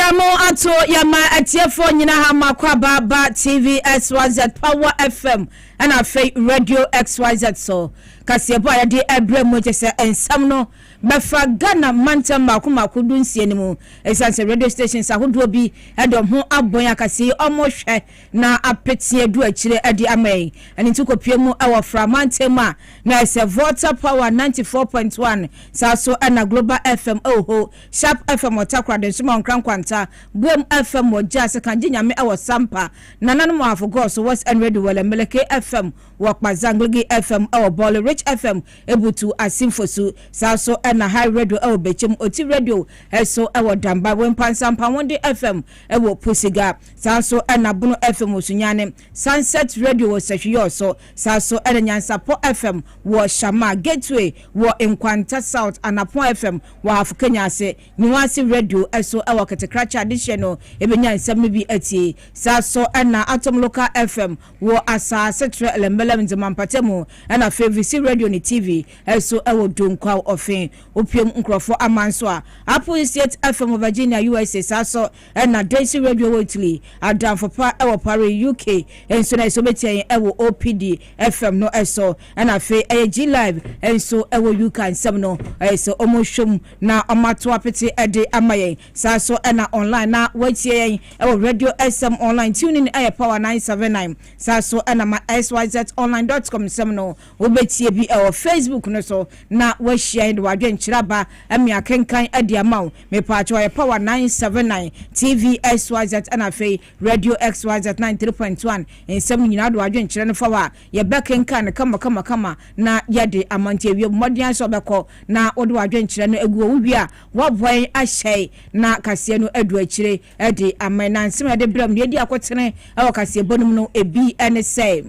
Yadamo ato yama atiefo nyina ha makwa baba TV XYZ Power FM and afa Radio XYZ so Kasiebo ayade ebrem jese ensam no befa Ghana mantam maku dunsie ni mu esanse radio stations ahodo bi edom ho abon akase omo hwe na apetie du akire edi amai ani ntukopie mu ewo fra mantem a na ese Water Power 94.1 saso na Global FM oho Sharp FM otakra den suma nkrankwanta Boom FM ojase kanje nyame ewo sampa nananu mo afogo so West End Radio wala Meleke FM wakpazangligi FM ewo Ball Rich FM ebutu asimfosu saso na High Radio ewo bechem oti radio eso ewo Damba wempansampa wonde FM ewo Pusiga saso na Bunu FM osunyane Sunset Radio wo sehwe so saso na Nyansapo FM wo Shama Gateway wo Enkwanta South Anapo FM wo Afukenya ase Niwasi Radio eso ewo Ketekracha additional ebenya nsem bi ati saso na Atom Local FM wo Asase Tre Elembele Nzemampatemu na FVC Radio ni TV eso ewo Donkwa ofin opiem nkrofo amanso a Apple State FM Virginia USA saso na Daisy Radio Weekly Adamfopa ewo Paris UK enso na isobeti ewo OPD FM no eso na fe G Live enso ewo UK nsem no eso omoshom na amato apete ede amaye saso na online na wetie ewo Radio SM online tuning Power 979 saso na ma syzonline.com sem no obetie bi ewo Facebook no so na we share do adwen chiraba amia kenkan ade amaw me paacho Power 979 TV SYZ na fe Radio XYZ 93.1 ensem nyina do adwen chire no fawa ye bekenkan kama na yade amante wi mmodian so beko na odo adwen chire no egu owi a wobwan ahye na kase no adu akire ade amana nsem ade bram ye di akotene ewo kase bonum no ebi ene say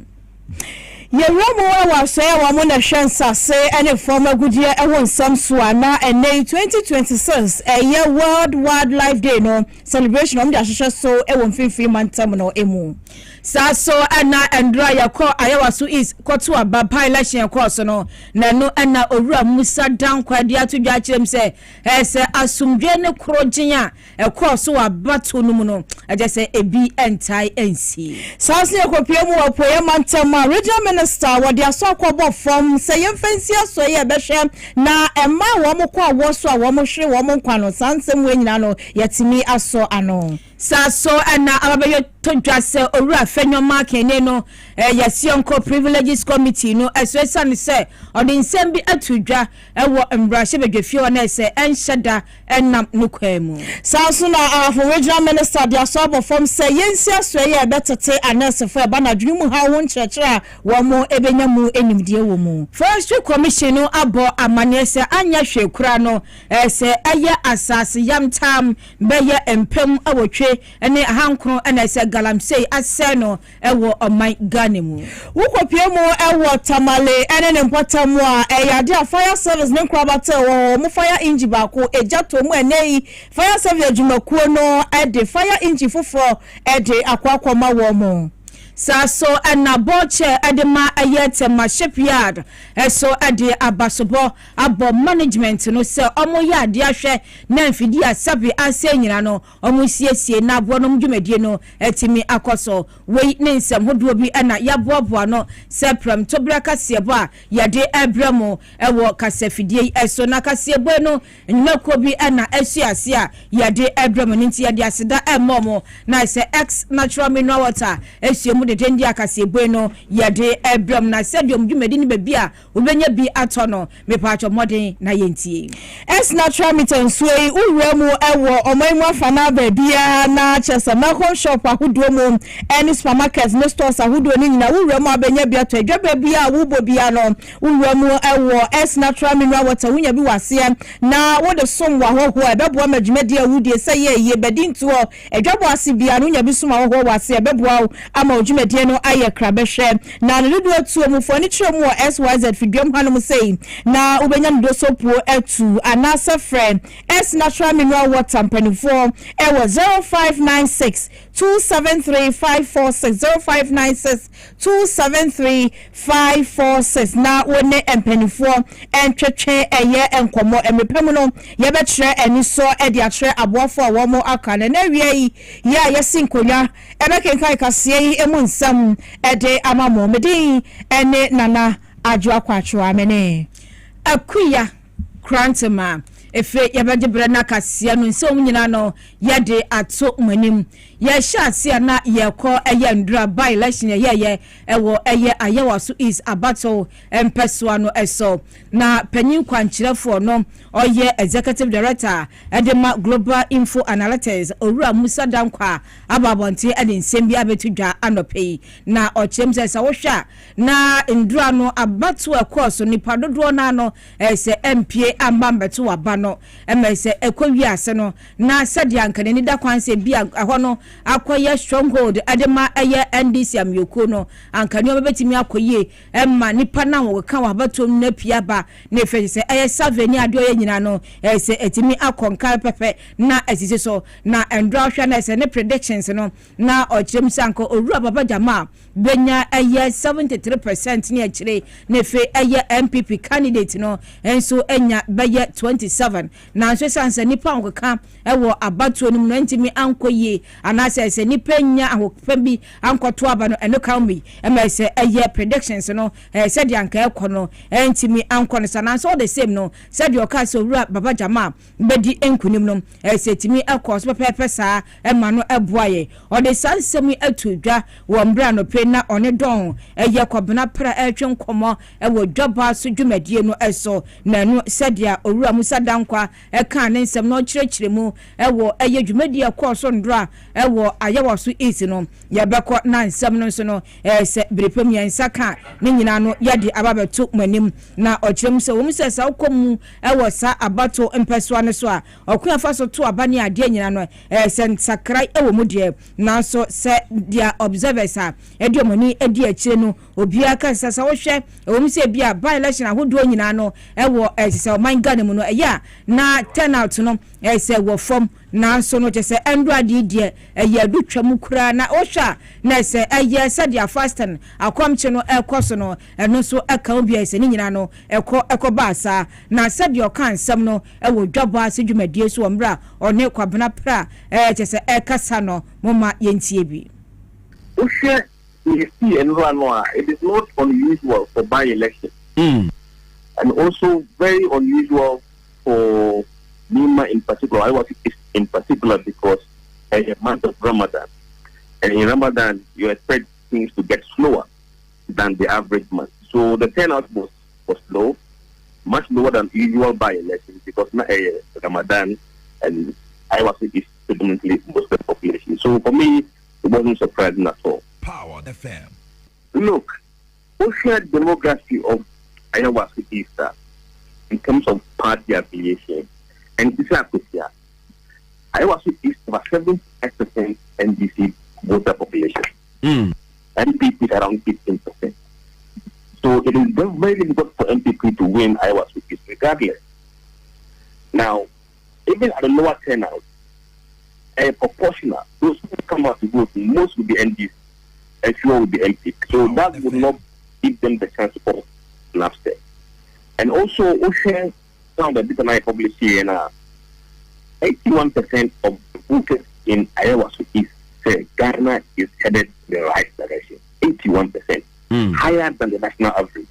Yeromo wa say wa mo na hwensa say any former goodie e won sam so ana ene 2026 year World Wildlife Day no celebration of the association so e won finfin mantam no emu saso ana endra yakọ ayawaso is kwoto aba election course no na no ana owura Musa dankwade atodwa kirem se ese asumdwe ne krogin a course wa bato no mu no aje se ebi entai ensi saso ekopie mu opoye mantam regional minister wadi aso akobo from say yemfansi aso ye behwe na emma wo mo kwa wo so a wo mo hwe wo mo nkwa no sansem we nyina no yetimi aso ano saso ana ababeyo todwa se owura fenwoma kene no yasionko privileges committee no eswesan se odinsem bi atudwa ewo embrahye bedwefie na se enhyeda enam nukwemu saso na for regional minister dia so abofom se yensi aso ye betete anasefo eba na dwumu ha won kyerkyera wo mo ebenya mu enimdie wo mu Forestry commission no abo amane se anya hwekura no se aye asase yamtam beye empem awotwe ene hankro ene se galamsey aseno ewo oman Ghana mu wukopie mu ewo tamale ene ne mpatamu a eyade a fire service ne nkrabata wo mu fire engine ba ko ejato mu enei fire service adwumakuo no ede fire engine foforo ede akwakoma wo mu saso na boche edema ayetema Shipyard eso ade abasobo abo management no se omo ya ade ahwe na mfidi asabi ase nyina no omo siesie na abo no mdwumedie no etimi akoso we ne nsem hodo bi na yaboaboa no sepram tobra Kasiebo a yade ebramo ewo kasafidie eso na Kasiebo no nyako bi na asuase a yade ebramo nti yade aseda emomo na se X natural mineral water esuemu de dendi Kasiebo no yade ebram na sedium dwumedi ni bebi a obenya bi atono me paacho modern na yentie es natural mittens we uwura mu ewo omanmu afana ba bia na chesa mako shop ahodo mu any supermarket no stores ahodo ni nyina uwura mu abenya bi ato adwa bia a wubo bia no uwura mu ewo es natural mineral water wunya bi wase na wo de som wa hoho ebeboa madwumedi awudie sey ye bedinto adwabo ase bia no nya bi som wa hoho wase ebeboa ama odwumedi no aye krabehwe na no do atu mu furniture mu SYZ fidwam hanom sei na ubenya ndo sopo etu anasa friend S natural mineral water mpanifo ewo 0596 273-546 0596 273-546 na wone empanifo entwetwe eye enkomo emepem no ye bekyere eniso e de akyere aboafo a wo mo aka na wie ya yesinkonya ebekenkan kase yi emu nsam e de amamo medin ene nana adwo akwatwa amene akuya krantema efe yabade brana kase no nse omnyina no yede ato manim ye sha na ye ko eye ndra by election ye ewo eye ayewa so is abato empeswa no eso na panyin kwankyerefo no oye executive director edema global info analytics owura Musa Dankwa ababonte ade nsem bi abetudwa anopei na ochemse sa wohwa na ndra no abato ekoso nipa dodo na no ese MPA ambambeto waba no emese ekowiase no na sade ankane ni da kwanse bi aho no akoye stronghold adema eye NDC amyoko no ankane obetimi akoye emma nipa na wo ka wabatom na piaba na efese eye saveni ade oye nyina no ese etimi akonka pepe na esise so na endra hwa na ese ne predictions no na ochrem sanko owura baba jama benya eye 73% ne akire na fe eye MPP candidate no enso enya beye 27 na so sanse nipa onka ewo abato no no ntimi ankoye anase ese nipa nya ahopa bi ankoto aba no eno kan bi emese eye predictions no said yanka ekono ntimi ankono sana so the same no said your case owura baba jama bedi enkunim no ese timi ekos pepepe saa ema no eboaye o de sansemi atudwa wo mbra no pe na one don eye kwabena pra etwe nkomo ewo dwaba so dwumadie no eso na no said ya owura Musa Dankwa eka ne nsem no kyerɛkyerɛmu ewo eye dwumadie ekɔso ndra ewo ayewa so isi no yebekɔ na nsem no so no se brepem yensa ka ne nyina no yade ababeto manim na ɔkyerɛm sɛ wɔm sɛ sa wokɔmu ewo sa abato mpɛsoa ne so a ɔkua fa so to abane ade nyina no se nsakrai ewo mu de na so se dia observers a ediomani edi akyire no obia ka sɛ sa wohwɛ wɔm sɛ bia by election ahodo nyina no ewo sɛ ɔman Ghana mu no ɛya na turnout no sɛ wɔ fam na so no kyɛ endo ade die ɛyɛ dutwam kura na ohwa na sɛ ɛyɛ sɛ dia fasten akwamche no ɛkɔ no ɛno so ɛka obi sɛ ne nyina no ɛkɔ baasa na sɛ dia ɔka nsɛm no ɛwɔ dwaba sɛ dwumadie so ɔmra ɔne kwabena pra kyɛ sɛ ɛkasa no moma yɛntie bi ohwa you see it is not unusual for by election and also very unusual for Nima in particular. I was in particular because a month of Ramadan, and in Ramadan you expect things to get slower than the average month. So the turnout was low, much lower than usual by elections because Ramadan and I was predominantly Muslim population. So for me, it wasn't surprising at all. Power FM. Look, social demography of Ayahuasca Easter in terms of party affiliation, and this is Akusia. Ayahuasca East over 70% NDC voter population. NPP around 15%. So it is very difficult for NPP to win Ayahuasca East regardless. Now, even at a lower turnout, proportional, those who come out to vote, most will be NDC, and fewer will be NPP. So that would not give them the chance to vote upstairs. And also, Ocean found that this and I published here, 81% of the voters in Ayahuasca East say Ghana is headed the right direction. 81%, higher than the national average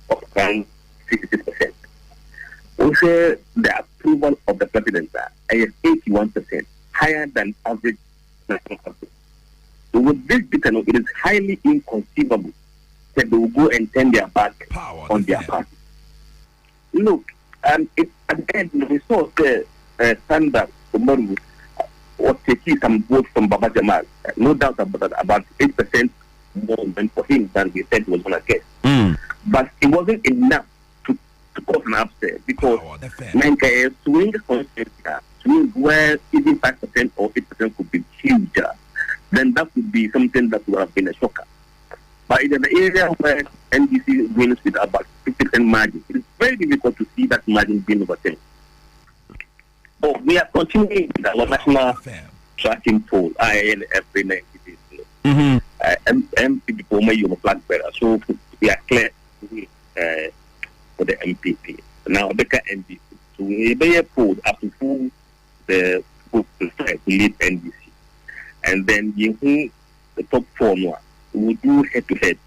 of around 66%. Also, the approval of the president is 81%, higher than average national average. So with this data, it is highly inconceivable that they will go and turn their back on their party. Look, at the end, we saw the standard Umaru was taking some votes from Baba Jamal. No doubt about that, about 8% more than for him than he said he was going to get. But it wasn't enough to cause an upset because swing where even 5% or 8% could be huge, then that would be something that would have been a shocker. But in the area where NDC wins with about 50% margin, it is very difficult to see that margin being overturned. But we are continuing with our national tracking poll. I every 90 days. MP people may use a flag bearer, so we are clear for the MPP. Now, the NDC. So we be a poll after who the group prefer to lead NDC, and then the top 4 more. We do head to head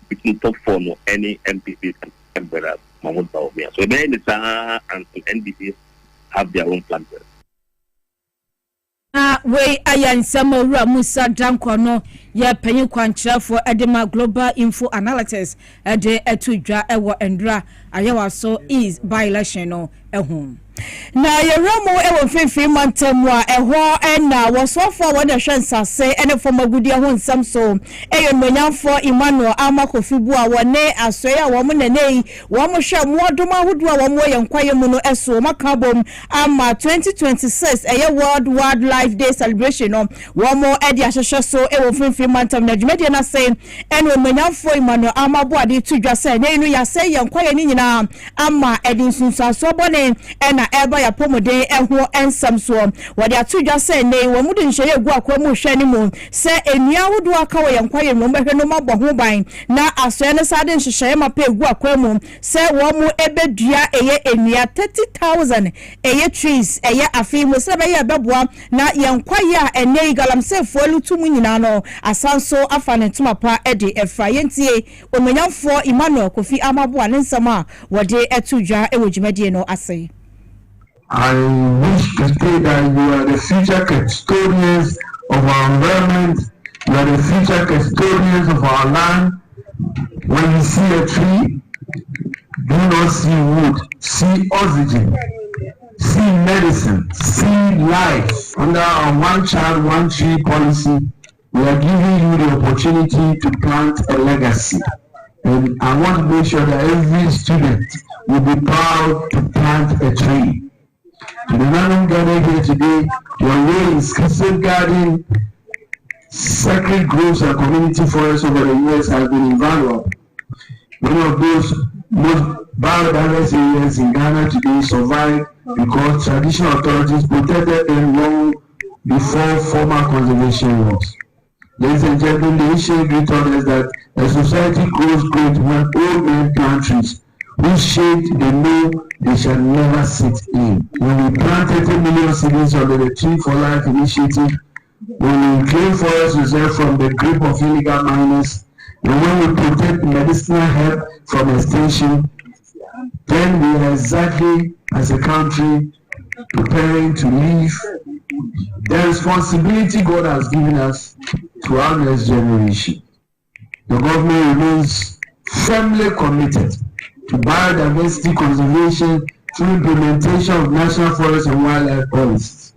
between top 4 more any MPP and bearer. Mahmoud Baumia. So then the SAA and NDC have their own flag bearer. We ayan Samora Musa Dankono ye penny kwantra for Edema Global Info Analytics de etudwa ewo endra ayewa so is by election no ehum. Na yeromo ewo fefe mantam a eho na wasofo wona hwensase ene fo magudi ho nsam so eyemanyamfo Emmanuel Amakofibu a wone asoya wo mo nanei wo mo hwe modom ahodo a wo mo yenkwaye mu no eso makabom ama 2026 World Wildlife Day celebration no wo mo edi ahwehwe so ewo fefe mantam na dwumade na say ene manyamfo Emmanuel Amaboade tudwa say nei no ya say yenkwaye ni nyina ama edi nsunsuaso bone ena eba ya pomode eho ensam so wode atudwa se nei wo mude nhye egu akwa mu hwe ni mu se enua hodo aka wo yenkwaye no mbehwe no mabɔ ho ban na asoe ne sade nhyehyɛ ma pa egu akwa mu se wo mu ebedua eye enua 30,000 eye trees eye afi mu se be ye beboa na yenkwaye a enei galamse folu tumu nyina no asanso afa ne ntuma pa ede efra yentie omanyamfo Emmanuel Kofi Amaboa ne nsama wode atudwa ewo dwumade no ase. I wish to say that you are the future custodians of our environment, you are the future custodians of our land. When you see a tree, do not see wood, see oxygen, see medicine, see life. Under our one child, one tree policy, we are giving you the opportunity to plant a legacy. And I want to make sure that every student will be proud to plant a tree. To the man gathered here today, your way is safeguarding sacred groves and community forests over the years has been invaluable. One of those most biodiverse areas in Ghana today survived because traditional authorities protected them long before formal conservation laws. Ladies and gentlemen, the issue told us that a society grows great when old men plant trees, whose shade they know they shall never sit in. When we plant 30 million seedlings under the Tree for Life initiative, when we claim forest reserve from the grip of illegal miners, and when we protect medicinal herb from extinction, then we are exactly as a country preparing to leave the responsibility God has given us to our next generation. The government remains firmly committed to biodiversity conservation through implementation of national forest and wildlife policies.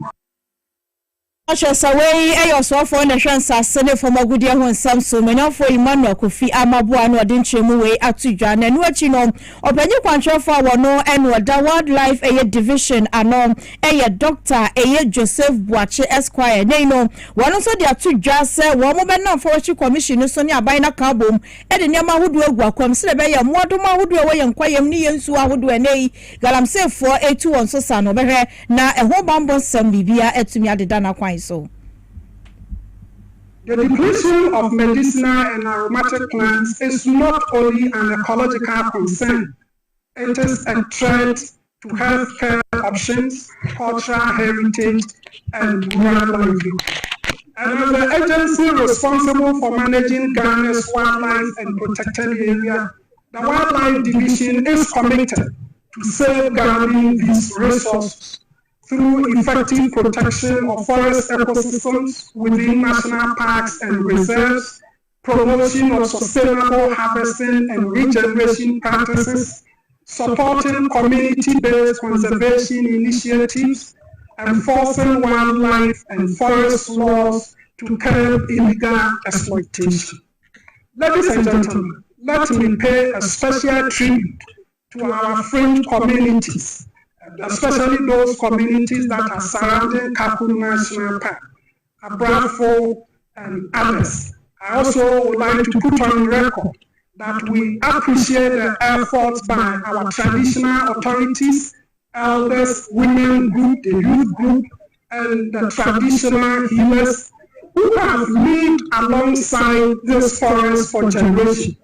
Away ayo so for na hwansa sene for magudi ho nsam so manyafo Emmanuel Kofi Amaboa no de nchemu we atudwa na no achi no opanyi kwantrofo wono eno da wildlife eye division ano eye doctor eye Joseph Buache Esquire nei no wono so de atudwa se wo mo be na forestry commission so ne aban na kabom e de niam ahodo agu akwam se be ye modom ahodo we ye nkwayam ni yensu ahodo enei galamsefo etu won so sa no behwe na eho bambo sam bibia etumi adeda na kwan so. The depletion of medicinal and aromatic plants is not only an ecological concern, it is a threat to healthcare options, cultural heritage, and rural livelihood. And as the agency responsible for managing Ghana's wildlife and protected area, the Wildlife Division is committed to safeguarding these resources through effective protection of forest ecosystems within national parks and reserves, promotion of sustainable harvesting and regeneration practices, supporting community-based conservation initiatives, enforcing wildlife and forest laws to curb illegal exploitation. Ladies and gentlemen, let me pay a special tribute to our fringe communities, especially those communities that are surrounding Kakuru National Park, Abrafo, and others. I also would like to put on record that we appreciate the efforts by our traditional authorities, elders, women group, the youth group, and the traditional healers who have lived alongside this forest for generations.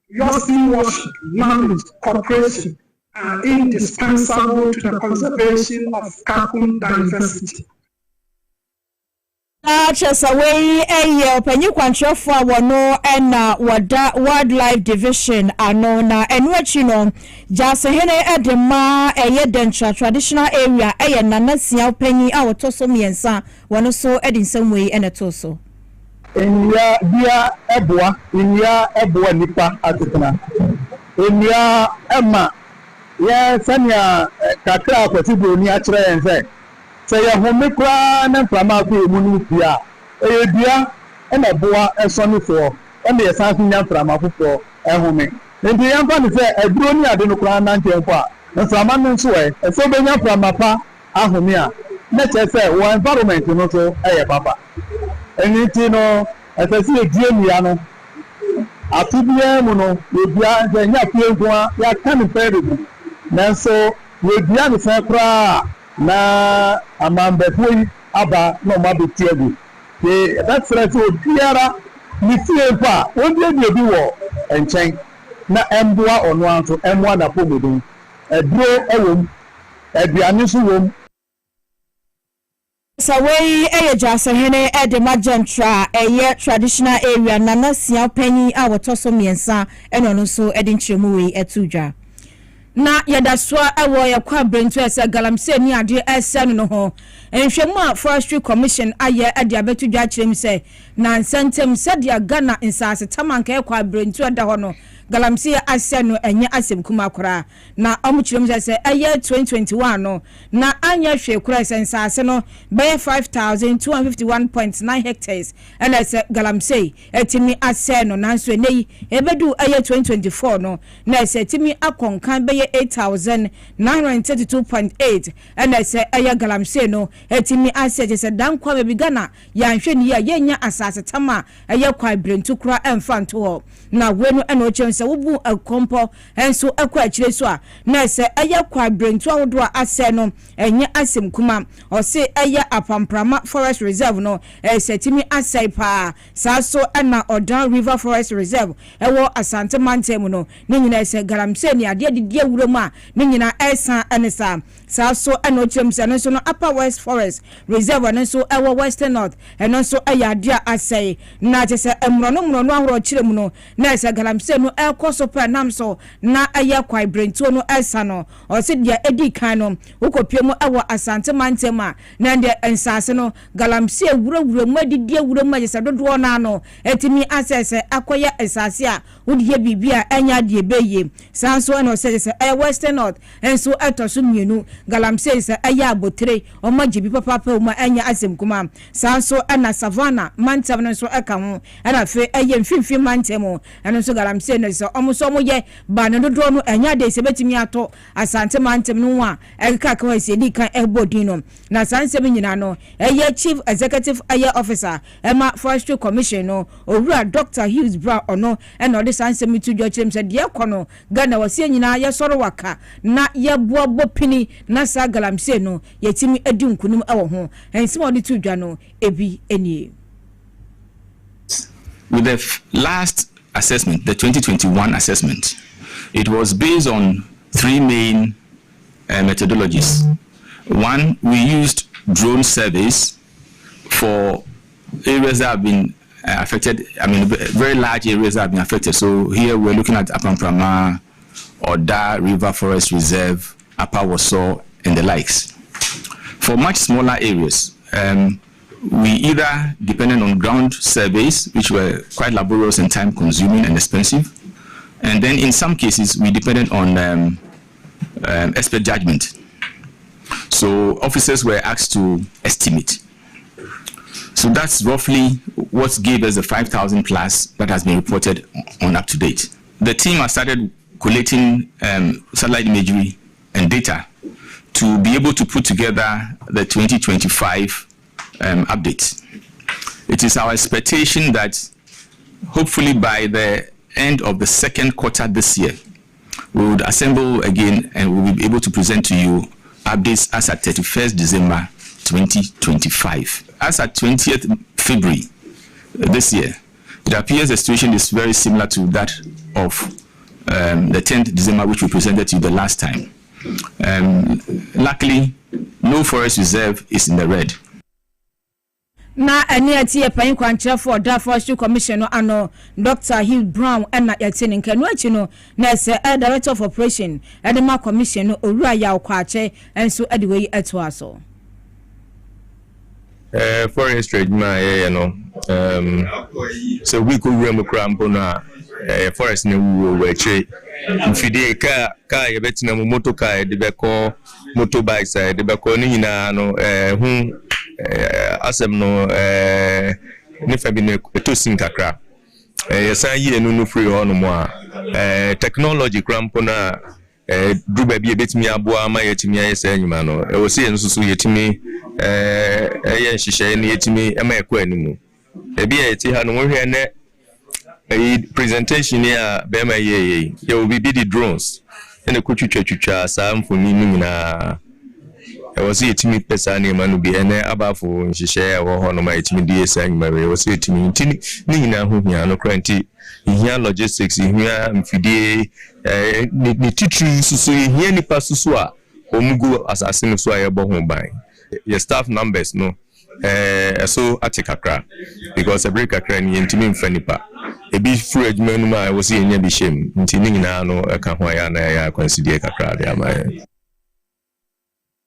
Your stewardship, knowledge, cooperation are indispensable to the conservation of carbon diversity. Chesaway a penny control for no and wildlife division anona and what you know just a edema a yedentra traditional area a nanasia penny our toso miensa one so in some way and a toso. In ya dia ebwa nipa atukuna. In ya emma ya sanya kakra kwatibu ni achire ense. Say a homicra and Flamaki Munupia, a dear and a boa and sonny for, and the assassin Framafu for a home. Then the young man said, a brony I didn't cry 90 and Flaman Sway, and so many from Mapa, Ahomia. Let's say, one environment, you know, so a papa. And you know, as I see a Giamiano, a PBM, you know, with the ya coming very. Then so, with the other na amambefu aba no mabetiagu that's right so biara ni fie pa wonde bi wo enchen na emboa ono anto emboa na pomodun eduro ewom aduane so wom Saway a jasahene at the majantra a traditional area nana sia penny our toso miensa and also edin chemui etuja na yadaswa ewo yakwa brentu ese galamse ni ade ese no ho enhwemu a Forestry Commission aye ade abetu dwa kirem se na nsentem sadia Ghana insase tamanka yakwa brentu ada ho no galamse ase no enye asem kuma kora na omukirem se aye 2021 no na anya hwe kora insase no be 5251.9 hectares and se galamse etimi ase no nanso nei ebedu aye 2024 no na se etimi akonkan be 8,932.8 and I say aya galamse no etimi ase se dan kwa be Ghana ya nhwe ni ya yenya asase tama aya kwa brentu kura emfanto ho na wenu eno chense wubu akompo enso akwa akire so a na se aya kwa brentu awodo ase no enye asem kuma o se aya apamprama forest reserve no ese timi ase pa saso na Odan River Forest Reserve ewo Asante Mantem no ni nyina ese galamse ni ade de wuroma ni nyina esa anesa saso eno chense no so no Upper West Forest Reserve no so ewo Western North eno so aya ade ase na tese emrono ahoro kire mu no na ese galamse no ekoso pa nam so na aya kwa brentu no esa no o se dia edi kan no ukopie mu ewo Asante Mantem a na de ensase no galamse wurawura mu adidi awura mu agese dodo na no etimi asese akoya esase a wodiye bibia anya de beye sanso eno se Western North enso etoso mienu galamse se aya abotre o majibi papa mu anya asem kuma sanso na Savannah Mantem no so eka ho na fe eye mfimfi Mantem eno so galamse no so omuso mo ye ba no dodo no anya de se betimi ato Asante Mantem no a eka ka se di kan ebodi no na sanse bi nyina no eye Chief Executive Air Officer Emma Forestry Commission no owura Dr. Hughes Brown ono ena ode sanse mi tu dwochirem se de ekono Ghana wase nyina ye soro waka na ye boabo pini na sa galamse no yetimi edi nkunum ewo ho ensim ode tu dwa no ebi enie. With the last assessment, the 2021 assessment, it was based on three main methodologies. One, we used drone surveys for areas that have been affected, very large areas that have been affected. So here we're looking at Apamprama, Oda River Forest Reserve, Upper Woso, and the likes. For much smaller areas, we either depended on ground surveys, which were quite laborious and time-consuming and expensive, and then in some cases we depended on expert judgment. So officers were asked to estimate. So that's roughly what gave us the 5,000 plus that has been reported on up to date. The team has started collating satellite imagery and data to be able to put together the 2025 update. It is our expectation that hopefully by the end of the second quarter this year, we would assemble again and we will be able to present to you updates as at 31st December 2025. As at 20th February this year, it appears the situation is very similar to that of the 10th December, which we presented to you the last time. Luckily, no forest reserve is in the red. Na eni ati epan kwankyerɛ for da Forestry Commission no ano Dr. Hill Brown na yɛtene nkanu achi no na se Director of Operation edema Commission no owura ya okwache enso ede we eto aso Forestry ma no so we could rem crampo na forest na wo wache mfidie ka yebetina mu motocar de beko motorbikes de beko ni nyina no hu asem no ne fa bi ne etosin kakra yesan yi enu no free ho no mo a technology crampo na druba bi ebetimi aboa ma yetimi ayesa anyuma no e wo se ensusu yetimi ye nhihye ne yetimi ema ekọ animu e bi yeti ha no wo hwe ne presentation here be ma ye will be the drones and the kuchucha sam for me na I was it me person man be ene abafo nhihye wo ho no ma etimi die san ma we was it me ni na ho hia no kranti hia logistics hia mfidie ni titri susu hia ni pasusu a omugo assassin so ayebo ho ban your staff numbers no so atikakra because every kakra ni ntimi mfanipa ebi free adwuma ma wo se enya bi shem nti ni nyina no ka ho ya na ya consider kakra de ama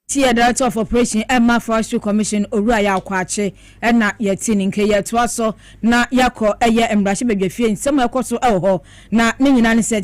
Director of Operation Emma Forestry Commission owura ya akwache na yetini nke yeto so na yakọ eye embrahye bedwafie nsem ekoso ewo na ne nyina ne se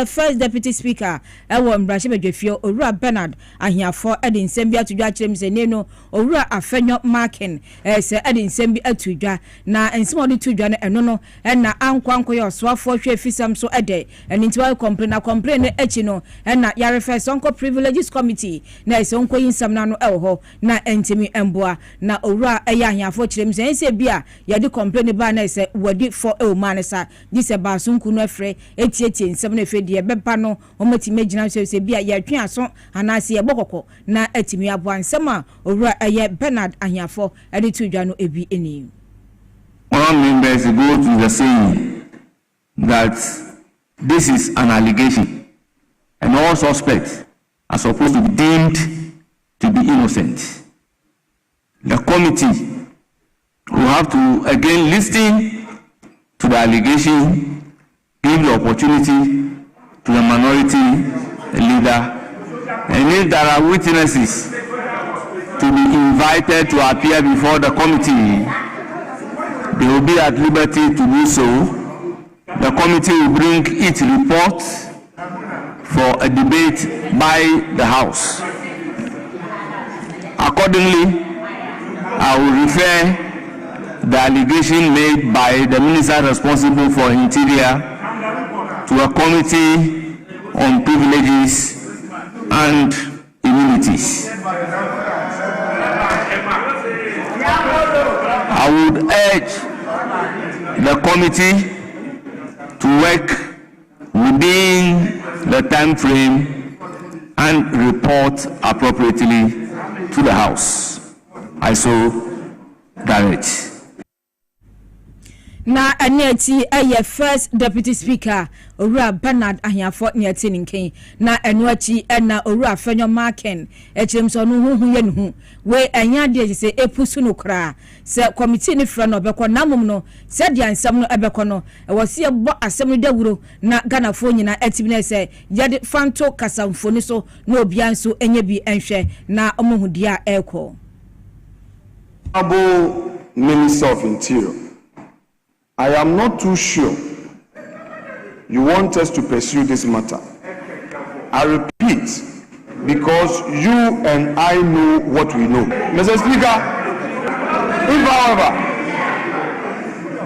first deputy speaker ewo embrahye bedwafie owura Bernard ahiafo ede nsem bi atudwa kirem se ne no owura afenyo marking se ede nsem bi atudwa na nsem ode tudwa no eno no na ankwanko ye osoafo hwe fisam so ede enti wa complain ne echi no na ya refer sonko privileges committee na sonko yinsam na no ewo na entimi emboa na owura eya ahiafo kirem se bia ye de complain ba na se wadi for man sa dise ba sunku no afre etietie nsem na afre de beba no omati magina se bia ye twen aso anase ye bokoko na etimi aboa nsem a owura eye Bernard ahiafo ede tudwa no ebi eni. All members go to the saying that this is an allegation and all suspects are supposed to be deemed to be innocent. The committee will have to again listen to the allegation, give the opportunity to the minority leader, and if there are witnesses to be invited to appear before the committee, they will be at liberty to do so. The committee will bring its report for a debate by the House. Accordingly, I will refer the allegation made by the minister responsible for Interior to a committee on privileges and immunities. I would urge the committee to work within the time frame and report appropriately to the House. I so direct. Na aneti eye first deputy speaker owura Bernard ahiafo ne atini nken na enuachi na owura Fenyo Marken echirem so no hu ye no we anya de se epusu no kra se committee ne fra no beko namum no se dia nsam no ebeko no wo se ebo asem no dawuro na Ghana fo nyina atibi na se yede fanto kasamfo ni so na obia nso enye bi enhwe na omohudia eko. Honorable Minister of Interior, I am not too sure you want us to pursue this matter. I repeat, because you and I know what we know. Mr. Speaker, if however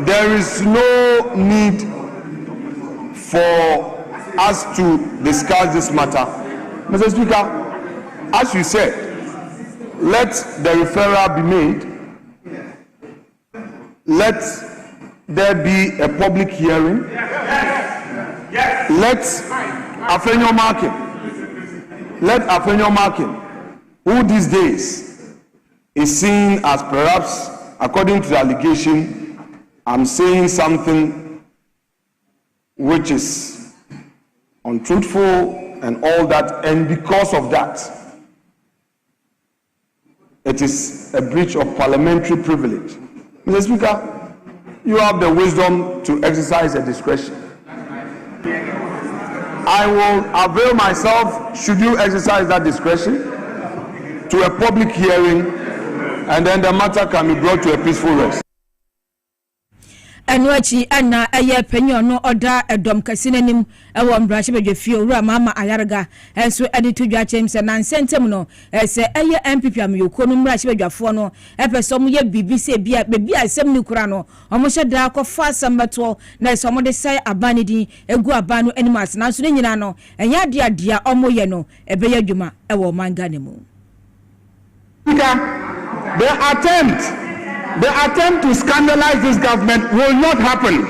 there is no need for us to discuss this matter, Mr. Speaker, as you said, let the referral be made. Let there be a public hearing. Let Afenyo Marken, who these days is seen as perhaps, according to the allegation, I'm saying something which is untruthful and all that, and because of that, it is a breach of parliamentary privilege. Mr. Speaker, you have the wisdom to exercise a discretion. I will avail myself, should you exercise that discretion, to a public hearing, and then the matter can be brought to a peaceful rest. Enwachi ana eye penyo no oda edom kasinanim ewo mbrahye bedwefie owura mama ayarga enso editu dwachem se na nsentem no se eye MPP amyoko no mbrahye bedwafo no epeso ye BBC bia asem ni kura no omo da akọfa asambeto na so mo de sai abanidi egu abano animals na so nyina no enya dia omo ye no ebeye adwuma ewo mangane mu. The attempt to scandalize this government will not happen,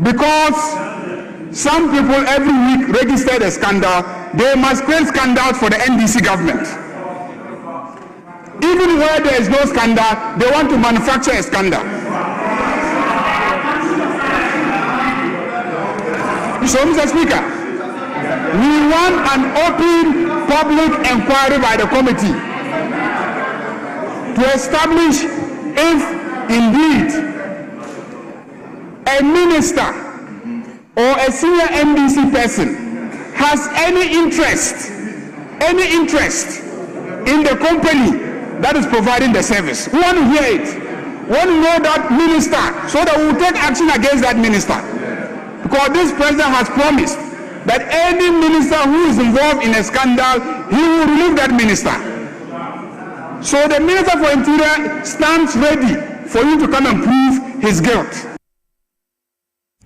because some people every week registered a scandal. They must create scandals for the NDC government. Even where there is no scandal, they want to manufacture a scandal. So, Mr. Speaker, we want an open public inquiry by the committee to establish if indeed a minister or a senior NDC person has any interest in the company that is providing the service. We want to hear it. We want to know that minister so that we will take action against that minister. Because this president has promised that any minister who is involved in a scandal, he will remove that minister. So the Minister for Interior stands ready for you to come and prove his guilt.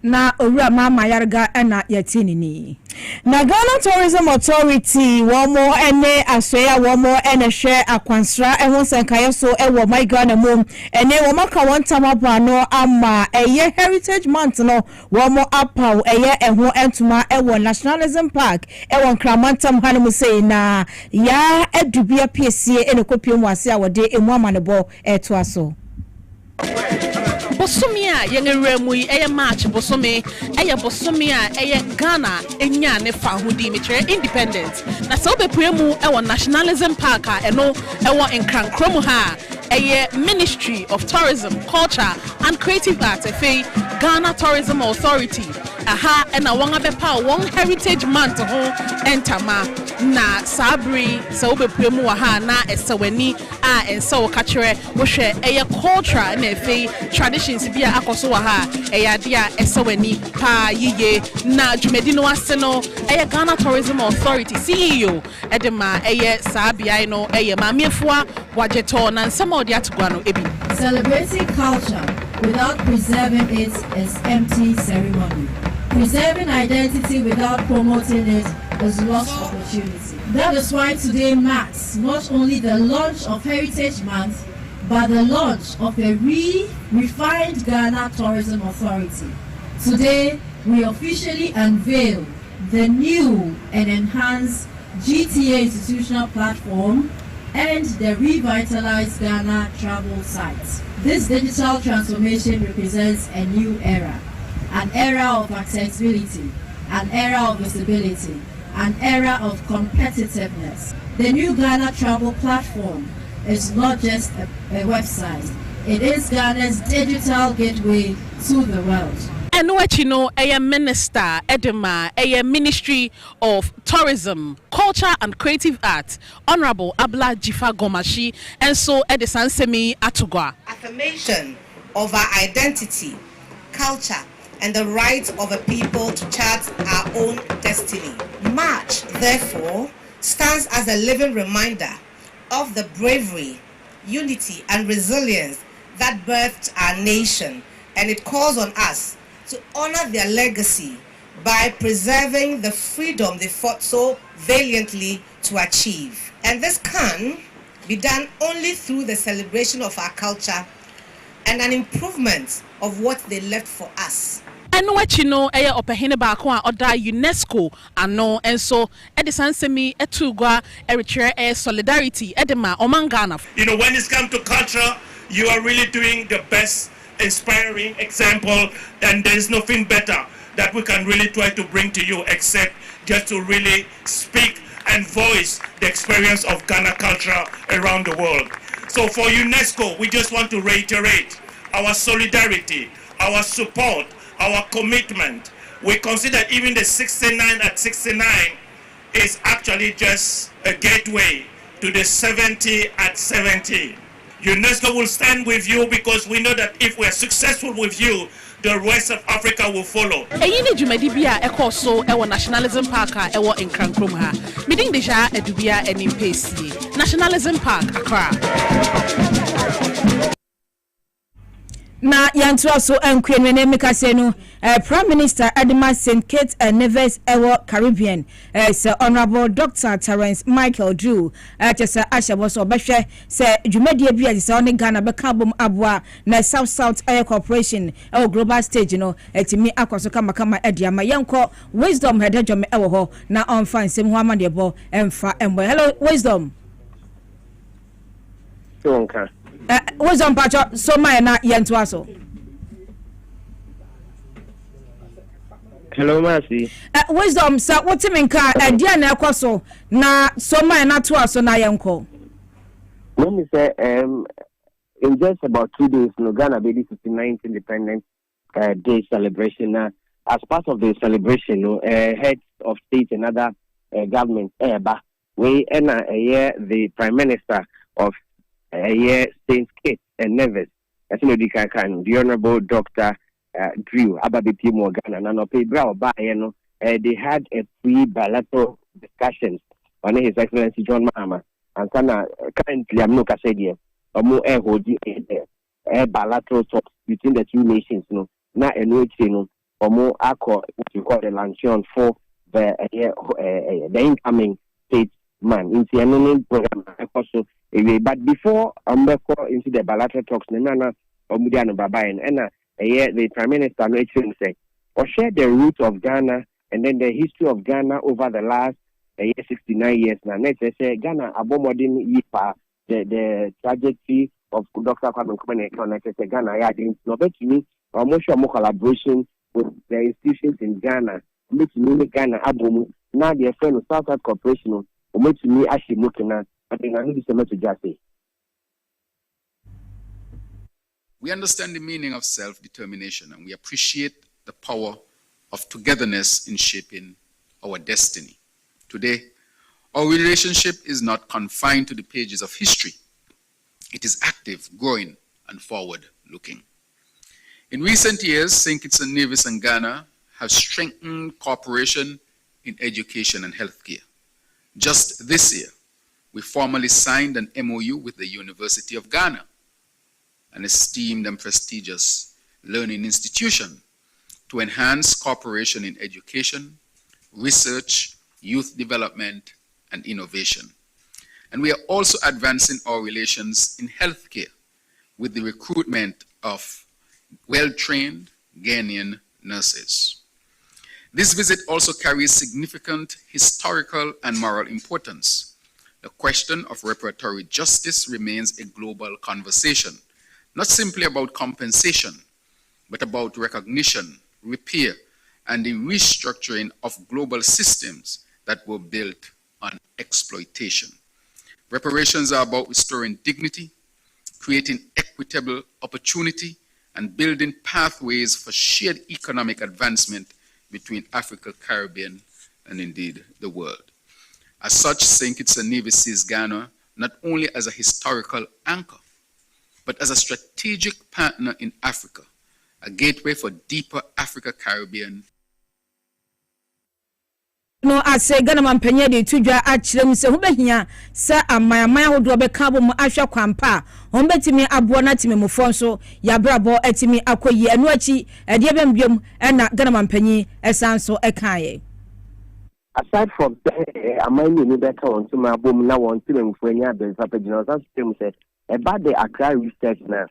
Na owura mama yarga na yetini ni. Na Ghana Tourism Authority womo ene asoya womo ene hwe akwansra ehon senkaye so ewo my Ghana mom ene womo ka wontama no ama eye Heritage Month no womo apaw eye ehon entuma ewo Nationalism Park ewo Nkramantam hanom sei na ya edubia piesie ene kopiem wase a wode emu amanebo eto aso. Bosomia yengeremu eye March bosome eye bosomia eye Ghana enya ne fa hodi metre independent na so bepremu ewo Nationalism Park eno ewo Nkrankrom ha eye Ministry of Tourism, Culture and Creative Arts Ghana Tourism Authority aha ena wonga bepa won Heritage Month ho entama na sabri so bepremu wa ha na esewani a enso kachire wo hwe eye culture na traditions bia akoso wa ha eya dia esewani pa yiye na dwumedi no ase no eye Ghana Tourism Authority CEO edema eye sabia no eye mamefua wajeto na nsema odi atugwa no ebi. Celebrating culture without preserving it is empty ceremony. Preserving identity without promoting it is lost opportunity. That is why today marks not only the launch of Heritage Month, but the launch of a refined Ghana Tourism Authority. Today, we officially unveil the new and enhanced GTA institutional platform and the revitalized Ghana travel sites. This digital transformation represents a new era, an era of accessibility, an era of visibility, an era of competitiveness. The new Ghana travel platform is not just a website, it is Ghana's digital gateway to the world. And what you know, a minister, Edema, a Ministry of Tourism, Culture and Creative Arts, Honorable Abla Jifa Gomashi, and so Edison Semi Atugwa. Affirmation of our identity, culture, and the right of a people to chart our own destiny. March, therefore, stands as a living reminder of the bravery, unity, and resilience that birthed our nation, and it calls on us to honor their legacy by preserving the freedom they fought so valiantly to achieve. And this can be done only through the celebration of our culture and an improvement of what they left for us. eno achi no eye opehene ba ko a oda UNESCO ano enso edisan semi etugwa eritrea solidarity edema omangana. You know, when it's come to culture, you are really doing the best inspiring example, and there's nothing better that we can really try to bring to you except just to really speak and voice the experience of Ghana culture around the world. So for UNESCO, we just want to reiterate our solidarity, our support, our commitment. We consider even the 69 at 69 is actually just a gateway to the 70 at 70. UNESCO will stand with you because we know that if we are successful with you, the rest of Africa will follow. Eyini jumedi bia ekoso ewo Nationalism Park a ewo Nkrankrom ha. Midin deja edubia enimpesi. Nationalism Park Accra. Na yantua so enkwenwe ne mekase no Prime Minister Edema St. Kitts and Nevis ewo Caribbean Sir Honorable Dr. Terence Michael Drew just Ashabo so behwe se dwumadie bia just on Ghana be kabom aboa na South Air Corporation global stage no etimi akwaso kama ediama yenko Wisdom hedejome ewo ho na on fan sem ho amade bo emfa embo. Hello Wisdom. Okay. Wisdom pacho so my na yentua so. Hello Mercy. Wisdom sir what mean ka dia na ekoso na so my na to aso na yenko. Let me say in just about 2 days no Ghana be 59th Independence Day celebration as part of the celebration heads of state and other government we the Prime Minister of St. Kitts and Nevis, the Honorable Dr. Drew Ababiti Morgan and Anope Brow they had a pre-bilateral discussions on His Excellency John Mahama and currently I'm not saying more bilateral talks between the two nations now or more what you call the luncheon for the incoming state man in the program also. But before into the bilateral talks, the Prime Minister say, or share the roots of Ghana and then the history of Ghana over the last 69 years. Now, let's say Ghana abomodin yipa the trajectory of Dr. Kwame Nkrumah. Let's say Ghana no bet me or more collaboration with the institutions in Ghana. Make me Ghana abomu now the friend of South Africa Corporation. Make me actually looking at. We understand the meaning of self-determination and we appreciate the power of togetherness in shaping our destiny. Today, our relationship is not confined to the pages of history. It is active, growing, and forward-looking. In recent years, St. Kitts and Nevis and Ghana have strengthened cooperation in education and healthcare. Just this year, we formally signed an MOU with the University of Ghana, an esteemed and prestigious learning institution, to enhance cooperation in education, research, youth development, and innovation. And we are also advancing our relations in healthcare with the recruitment of well-trained Ghanaian nurses. This visit also carries significant historical and moral importance. The question of reparatory justice remains a global conversation, not simply about compensation, but about recognition, repair, and the restructuring of global systems that were built on exploitation. Reparations are about restoring dignity, creating equitable opportunity, and building pathways for shared economic advancement between Africa, Caribbean, and indeed the world. As such, St. Kitts and Nevis sees Ghana not only as a historical anchor, but as a strategic partner in Africa, a gateway for deeper Africa-Caribbean. No, I say Ghana man penye de tudwa achirem se ho behia se amaya hodo be kabo mu ahwa kwampa on betimi abo na timi mu fonso ya brabo etimi akoyi enu achi ede bembiom na Ghana man penye esanso ekaye. Aside from amaya ni better on to my bom na won timi mu fanya be papa gina so system say about the Accra research na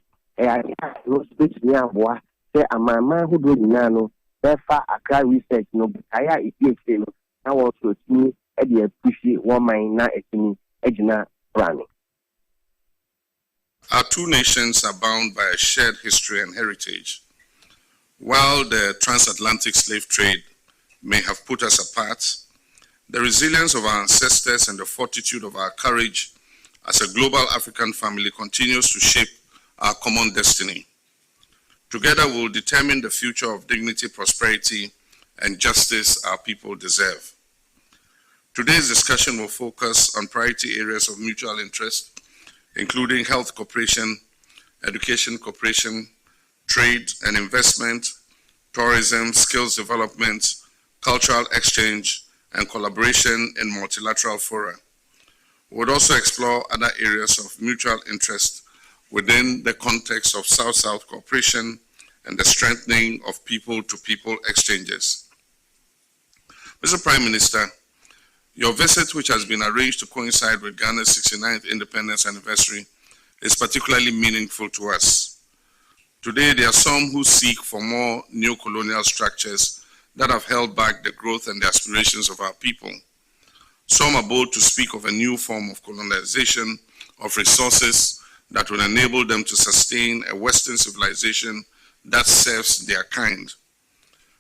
no speech ni aboa se amaya hodo nyina no therefore Accra research no kaya EPHA no na also to e appreciate one mine na etini ejina brand. Our two nations are bound by a shared history and heritage. While the transatlantic slave trade may have put us apart, the resilience of our ancestors and the fortitude of our courage as a global African family continues to shape our common destiny. Together we will determine the future of dignity, prosperity, and justice our people deserve. Today's discussion will focus on priority areas of mutual interest, including health cooperation, education cooperation, trade and investment, tourism, skills development, cultural exchange, and collaboration in multilateral fora. We would also explore other areas of mutual interest within the context of South-South cooperation and the strengthening of people-to-people exchanges. Mr. Prime Minister, your visit, which has been arranged to coincide with Ghana's 69th independence anniversary, is particularly meaningful to us. Today, there are some who seek for more neo-colonial structures that have held back the growth and the aspirations of our people. Some are bold to speak of a new form of colonization of resources that will enable them to sustain a Western civilization that serves their kind.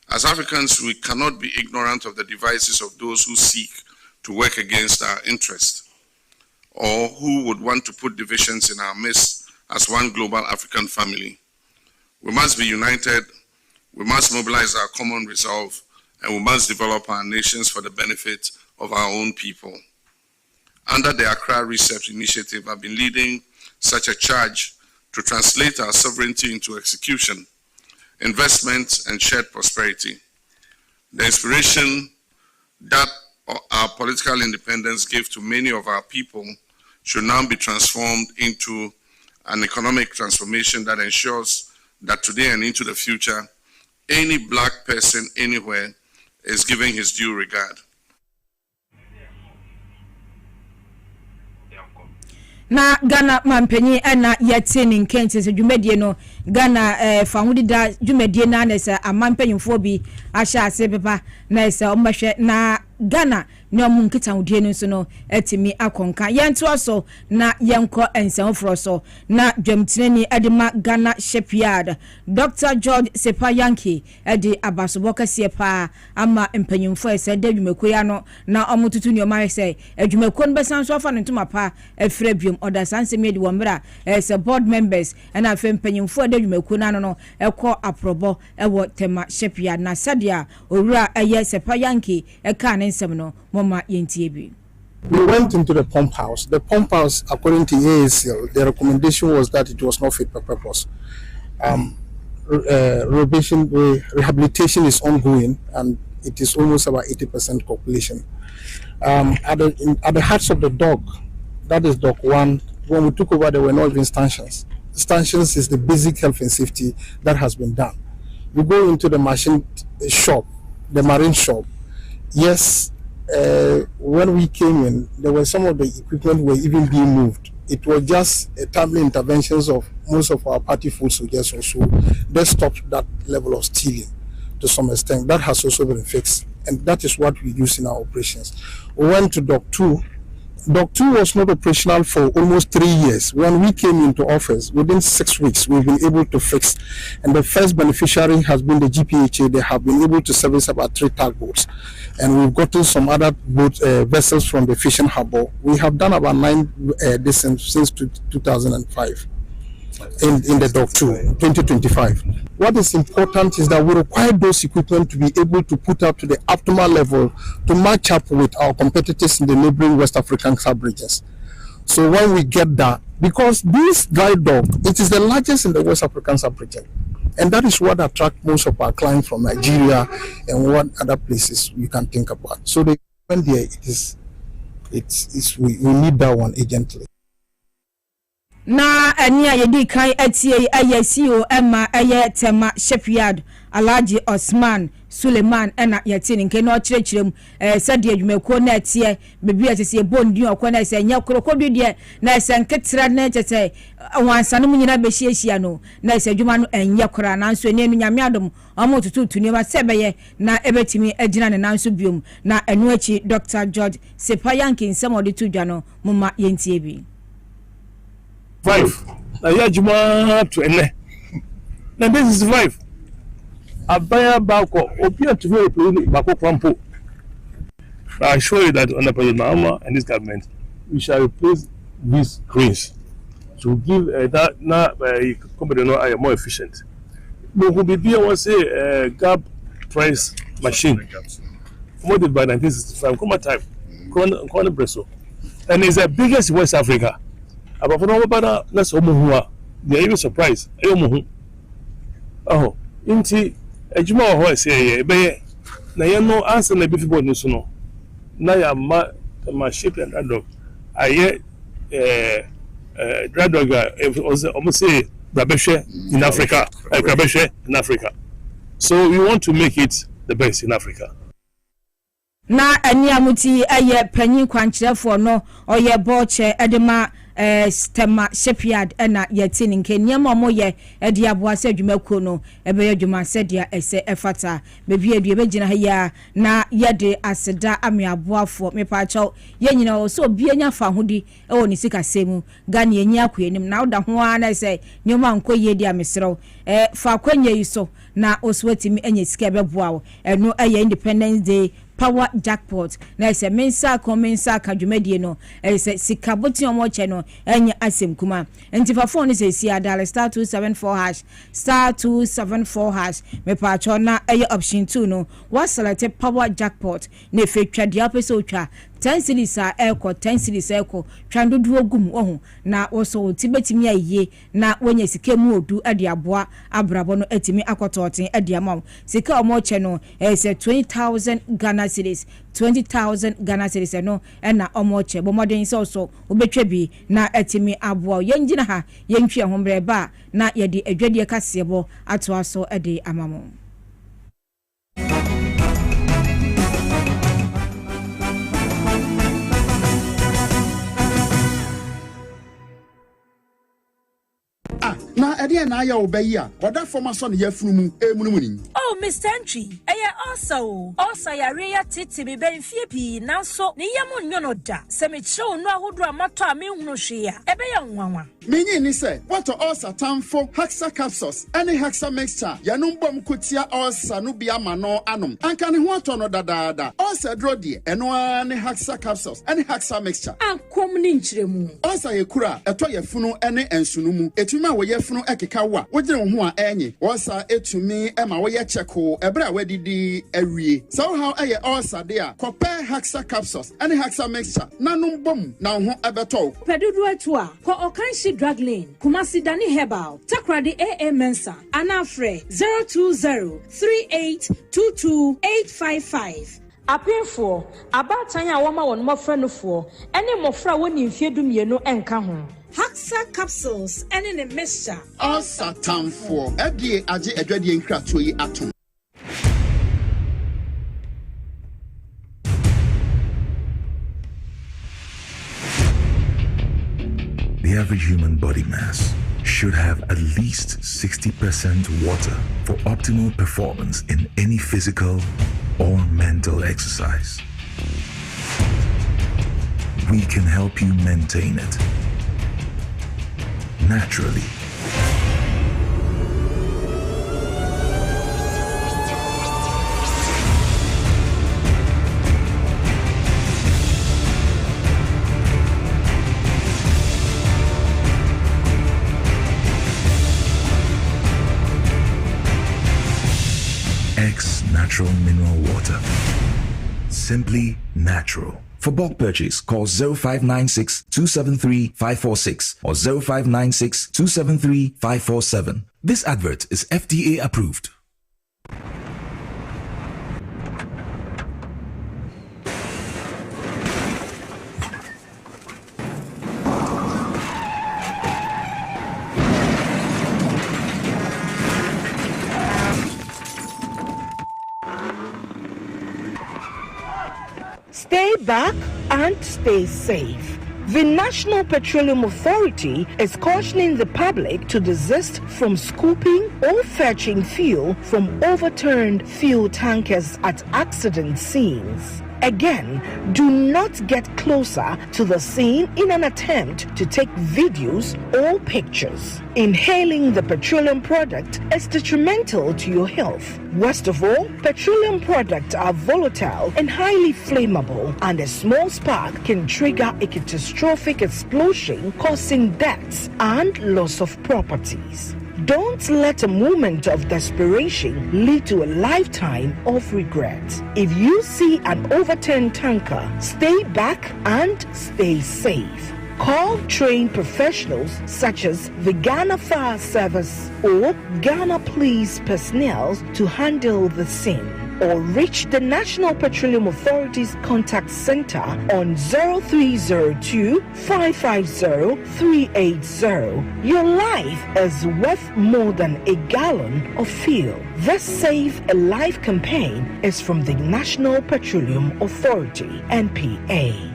As Africans, we cannot be ignorant of the devices of those who seek to work against our interests, or who would want to put divisions in our midst as one global African family. We must be united, we must mobilize our common resolve, and we must develop our nations for the benefit of our own people. Under the Accra Research Initiative, I've been leading such a charge to translate our sovereignty into execution, investment, and shared prosperity. The inspiration that our political independence gave to many of our people should now be transformed into an economic transformation that ensures that today and into the future, any black person anywhere is given his due regard. Na Ghana mampenyi na yete ni nkente se dwumadie no Ghana fahudi da dwumadie na na se amampanyimfo bi ahya ase pepa na se omahwe na Ghana ne omu nkita wudie no so no etimi akonka yento aso na yenko ensanfro so na dwamtenani edema Ghana Shipyard Dr. George Sepayanki edi abasobo kase pa ama empanyimfo ese da dwumako ya no na omututu ne omare se adwumako no besanso afa no ntoma pa efre biom oda sanse medi womra ese board members na afa empanyimfo da dwumako na no ekọ aprobo ewo tema Shipyard na sadia owura eye Sepayanki eka ne nsem no mama yentiebi. We went into the pump house. The pump house, according to AACL, the recommendation was that it was not fit for purpose. Rehabilitation is ongoing, and it is almost about 80% completion. At the hearts of the dock, that is dock 1, when we took over, there were not even stanchions. Stanchions is the basic health and safety that has been done. We go into the machine shop, the marine shop. Yes, when we came in, there were some of the equipment were even being moved. It was just timely interventions of most of our party food soldiers also. They stopped that level of stealing to some extent. That has also been fixed, and that is what we use in our operations. We went to Dock 2. Dock 2 was not operational for almost 3 years. When we came into office, within 6 weeks, we've been able to fix. And the first beneficiary has been the GPHA. They have been able to service about 3 tugboats. And we've gotten some other vessels from the fishing harbor. We have done about 9 since 2005 in the Dock 2, 2025. What is important is that we require those equipment to be able to put up to the optimal level to match up with our competitors in the neighboring West African sub-regions. So when we get that, because this dry dock, it is the largest in the West African sub-region, and that is what attracts most of our clients from Nigeria and what other places we can think about. So the when there we need that one urgently. na eni ayedi kan atie ayesio ema aye tema Shipyard Alhaji Osman Suleiman ena yatini nke no kirechirem sade adwumako na atie bebi atese bondi okọ na ese nya krokodwe de na ese nketira na tete wansane munyina behiesia no na ese adwuma no enye kora na nso eni nyame adom omo tututu ne ba sebeye na ebetimi agina ne nanso biom na enu achi Dr. George Sepayankin semode tudwa no muma yentie bi 5 na ya juma to ene na this is 5 abaya bako obi atufo bako kwampo. I assure you that under President Mahama and this government we shall replace these cranes to give that now company no more efficient. But who be there was a gap price machine promoted by 1965 come time corner Bresso, and it's the biggest in West Africa. About for no that's Omuhua. They are even surprised. Oh, inti ejuma ho say be na ye no answer na be people no so no na ya ma ship and dog aye dog almost say Brabeshe in Africa, Brabeshe in Africa. So we want to make it the best in Africa. Na ani amuti aye panyin kwankyerefo no oye boche edema stema Shipyard ena yetini nke niam omoye edi aboase adwumako no ebe adwuma sedia ese efata bebi edu ebegina ya na yede aseda amiaboafo mepacho yenyina o so obi anya fa hodi e ni sika semu gani enyi akwanim na oda ho ana se nyoma nkoye di amesrew fa kwanye yiso na oswetimi enye sika beboawo eno aye Independence Day power jackpot na ese mensa kadwumadie no ese sikaboti omoche no enya asem kuma entifa phone se si adale *274# mepacho na eye option 2 no was select power jackpot na fetwa dia pese otwa 10 series eko 10 series eko twandodo ogum ohu na oso tibetimi aye na wonye sikemu odu ade aboa abrabo no atimi akototen ade amam sika omoche no ese 20,000 Ghana cedis 20,000 Ghana cedis no na omoche bomoden so obetwa bi na atimi aboa yenjina ha yentwe hombre ba na yede adwade Kasiebo atoa so ade amam. Na ede na ya obayi a oda forma so ne yafunu mu ni. Oh Mr. Entry also ya reya titi be benfie pi nanso ne yam nyono da se me chew no ahodo amato a me hunu hwe a ebe ya nwanwa. Menyi ni se what ulcer tamfo Haxa capsules any Haxa mixture ya no mbom kotia ulcer no bia ma no anom anka ne ho ato no dadaada ulcer drodi eno ne Haxa capsules any Haxa mixture ankom ni nkyeremu ulcer ye kura eto yafunu ene ensunumu etuma wo yafunu ekeka wa wogire wo ho a enye ulcer etumi ema wo ye cheko ebra wadidi awie so how aye ulcer de a compare Haxa capsules any Haxa mixture nanom bom na ho ebeto pedudu atu a ko okanshi drug lane Kumasi Dani Herbal Takradi AA Mensa Anafre 02038228555 Apinfo abatan a woma won mofra no fo ene mofra woni mfiedu mienu enka ho Haxa capsules ene ne mixture ulcer tamfo edie age adwade nkrato yi atom. The average human body mass should have at least 60% water for optimal performance in any physical or mental exercise. We can help you maintain it naturally. Natural mineral water. Simply natural. For bulk purchase, call 0596 273 546 or 0596 273 547. This advert is FDA approved. Stay back and stay safe. The National Petroleum Authority is cautioning the public to desist from scooping or fetching fuel from overturned fuel tankers at accident scenes. Again, do not get closer to the scene in an attempt to take videos or pictures. Inhaling the petroleum product is detrimental to your health. Worst of all, petroleum products are volatile and highly flammable, and a small spark can trigger a catastrophic explosion, causing deaths and loss of properties. Don't let a moment of desperation lead to a lifetime of regret. If you see an overturned tanker, stay back and stay safe. Call trained professionals such as the Ghana Fire Service or Ghana Police personnel to handle the scene, or reach the National Petroleum Authority's contact center on 0302 550 380. Your life is worth more than a gallon of fuel. This Save a Life campaign is from the National Petroleum Authority, NPA.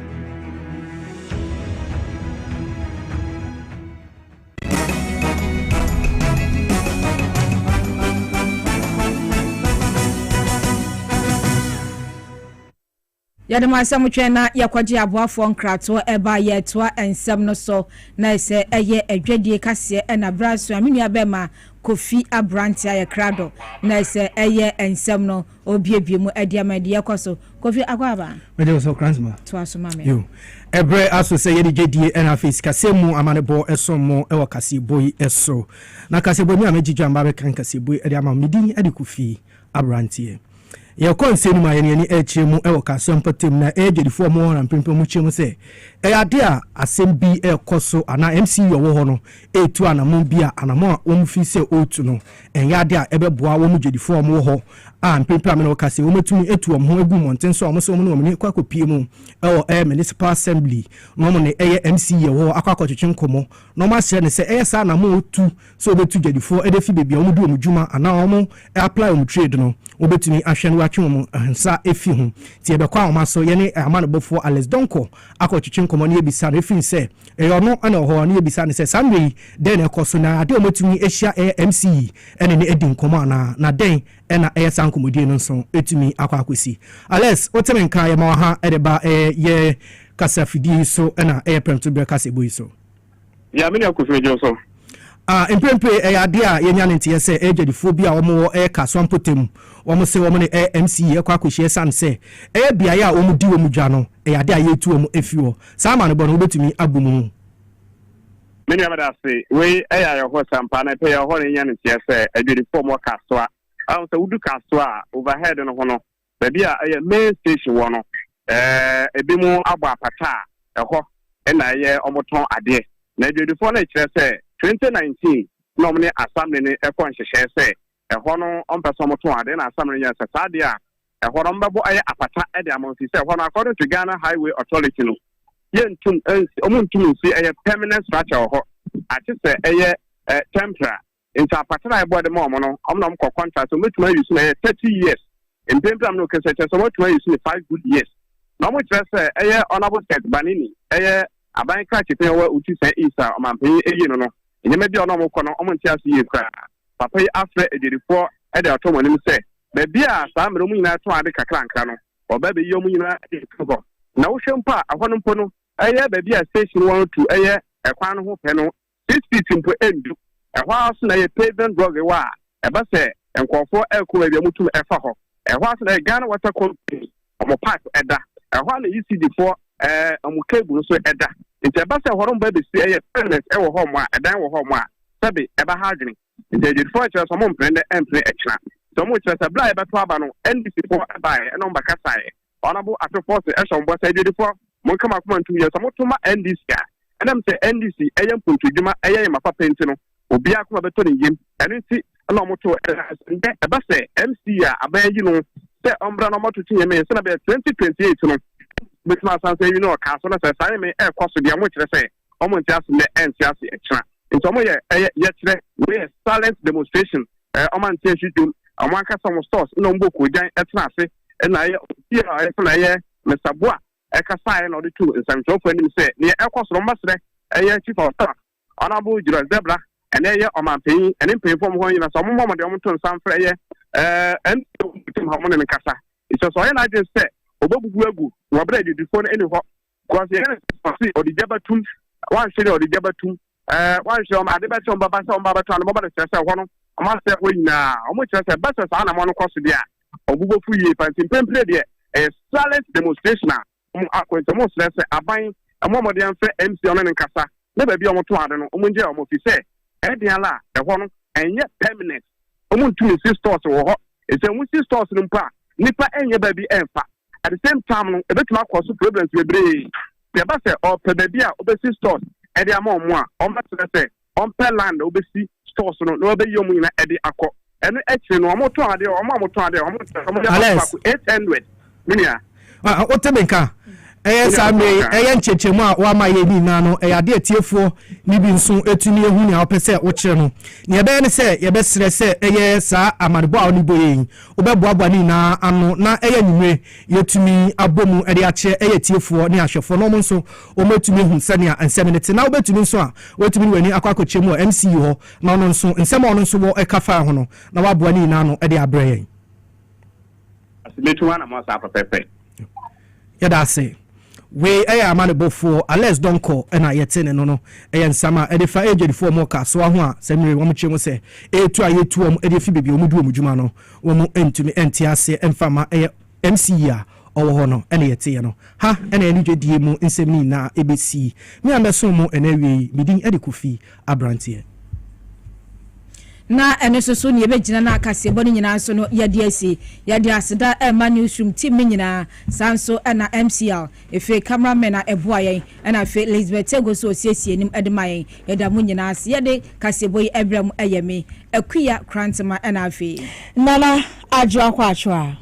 Yadama Samuchena yakwaji abuafo nkrato eba yetwa ensem no so na ese eye adwadie kase na braso aminu abema Kofi Abranti ayakrado na ese eye ensem no obiebie mu adiamade yakoso Kofi akwaba meje so kransma to asoma me yo ebre aso se yedi jedie na face kasemu amanebo esomo ewo Kasiebo eso na Kasiebo ni amejiju amba be kan Kasiebo adiama midi adi Kofi Abranti ya konse numa yeni echemu ewo kasompatem na ejedifo mo na mpempe mu chemu se ade a asem bi ekoso ana MC yo wo no etu anamo bia anamo a omfi se otu no enyade a ebeboa wo mu jedifo mo ho a mpempe amena kase wo metumi etu mo egu monten so omo no mo ni kwakopie mu ewo municipal assembly no mo ne MC yo wo akwakochichi nkomo no ma se ne se sa na mo otu so obetu jedifo edefi bebia wo mu du omudwuma ana omo apply om trade no obetumi ahwe watwum nsa efi hu ti ebekwa omaso ye ne amanobofo Alex Donko akochichi nkomo ne ebisa no efi se eyono ana ho ne ebisa ne se samwe den ekoso na ade omotumi ehia MC ene ne edi nkomo na den ena sankomodie no nso etumi akwakwesi Alex otemenka ye ma ha edeba ye kasafidi so ena premto be Kasiebo so ya mini akofejo so impempe ade a yenya ntie se ejadifobia omo kaswampotem omo se omo ne MC akwakohie san se bia ya omo di omo dwa no ade a yetu omo efiwo sama ne bo no obetumi abumu mini amada se we ya ho sampa na pe ya ho ne nya ntie se ejadifo mo kaswa se wudu kaswa overhead no ho no bia main station wo no ebi mu agba apata ho na ye omo ton ade na ejadifo na kire se 2019 no mne assembly ne ekon hyehyɛ sɛ ɛhɔ no ɔmpɛsɛ ɔmoto ade na assembly nya sɛ saade a ɛhɔ no mbɛbɔ ayɛ apata ɛde amonfi sɛ ɛhɔ no according to Ghana Highway Authority no yentum ɔmontum nsi ɛyɛ permanent structure ɛhɔ ate sɛ ɛyɛ temporary nti apata na ɛbɔ de ma ɔmo no ɔmo na ɔmo kɔ contract ɔmetuma use na ɛyɛ 30 years mpempram no kɛsɛ kyɛ sɛ ɔmetuma use ne 5 good years na ɔmo kyerɛ sɛ ɛyɛ honorable Seth Banini ɛyɛ aban ka kyepɛ wɔ uti sɛ isa ɔmampanyin eyi no nyame bia no mo kɔ no ɔmo ntia so yie kra papa yi afrɛ ederifo ɛde ato mo nim sɛ ba bia saa mmerɛ mu nyina to ade kakra nkra no ɔba be yi ɔmo nyina ɛkɔ na wo hwɛ mpa ahɔ no mpo no ɛyɛ ba bia station 102 ɛyɛ ɛkwan no ho pɛ no 6 feet mpo endu ɛhɔ aso na yɛ pavement drug wa ɛba sɛ nkɔfo ɛkɔ ba bia mutum ɛfa hɔ ɛhɔ aso na Ghana Water Company ɔmo pipe ɛda ɛhɔ na ECD for ɔmo cable so ɛda nti eba se horon ba besi eye permanent e wo ho mo a edan wo ho mo a sebe eba ha adwene nti edifo kire so mo mprende empre ekira so mo kire se bla eba to aba no NDC for aba e no mbaka sai honorable atforce e so mbo se edifo mo kama kuma ntum ye so mo to ma NDC a enam se NDC eye mpuntudwuma eye ma papa nti no obi akoma beto ne yem eno nti na mo to eba se MC a abayi no se ombra no mo to tinye me se na be 2028 no bitma sanse you know ka so na say say me ekoso dia mo kire say omo ntiase me entiase ekira nti omo ye kire we silent demonstration omo ntiase dum omo aka some stores na mbo ko jan etna ase na ye na ye Mr. Boa ekasa na odi tu nsamchofo anim se ne ekosoro mbasre chief of staff honorable Julius Debra and eye omanpen ene mpefom ho nyina so mommo de omto nsamfre eye and hamon ne kasa it's so yen agent say obagugu agu wo bra di phone ene ho because yen say odi jabatum wan shiri odi jabatum wan shiri ade betom baba say baba to no baba de say ho no ama say ho nyina omo kire say best say na mo no koso dia obugo fu ye pantin pemple de silent demonstration akwentamo stress aban amomode anfe MC on ne nkasa na ba bi omoto ade no omonje omofi say ediala ho no enye permanent omuntu si stores wo ho ese mu si stores no mpa nipa enye ba bi enfa at the same time no ebetuma cause problems bebre be ba say o pe ba bi a obesi stores edi amomo a o matre say on per land obesi stores no no be yomu na edi akọ eno echi no omoto ade omoto ade omoto 800 minia otebenka same nchechemu a wa ma ye ni na no ade atiefuo ni bi nso etuni ehu ni opese wo kire no ne ebe ne se ye be sere se sa amadebo a oni boyen obeboabo ni na ano na nyimre yetumi abomu ade ache tiefuo ni ahwefo no nso o matumi hu sane a enseminete na obetumi nso a wetumi wani akwakochemu MCU ho na ono nso nsem ono nso wo ekafa ho no na waboa ni na no ade abrɛ yen asimetu ana mo sa pepepe yada se we amane bofo ales donko na yetene no nsama edifa ejedifo mo ka so ho a samire wo mchemu se etu ayetu om edifi bebi omudu omudwuma no wo mu entumi entiase emfama MC a owo ho no ene yete no ha ene eni dwedie mu nsem ni na ebesi mi ameso mu enawie midin edikofi abrantie na ene so ne yebegina na Kasiebo nyina so no yade asi yade aseda ema newsroom team nyina sanso na MCL efe cameraman na eboayen na fe Elizabeth Ego so osiesie nim edemayen yada mu nyina as yade Kasiebo yi ebrem eyeme akuya krantema na afi nana adwo akwa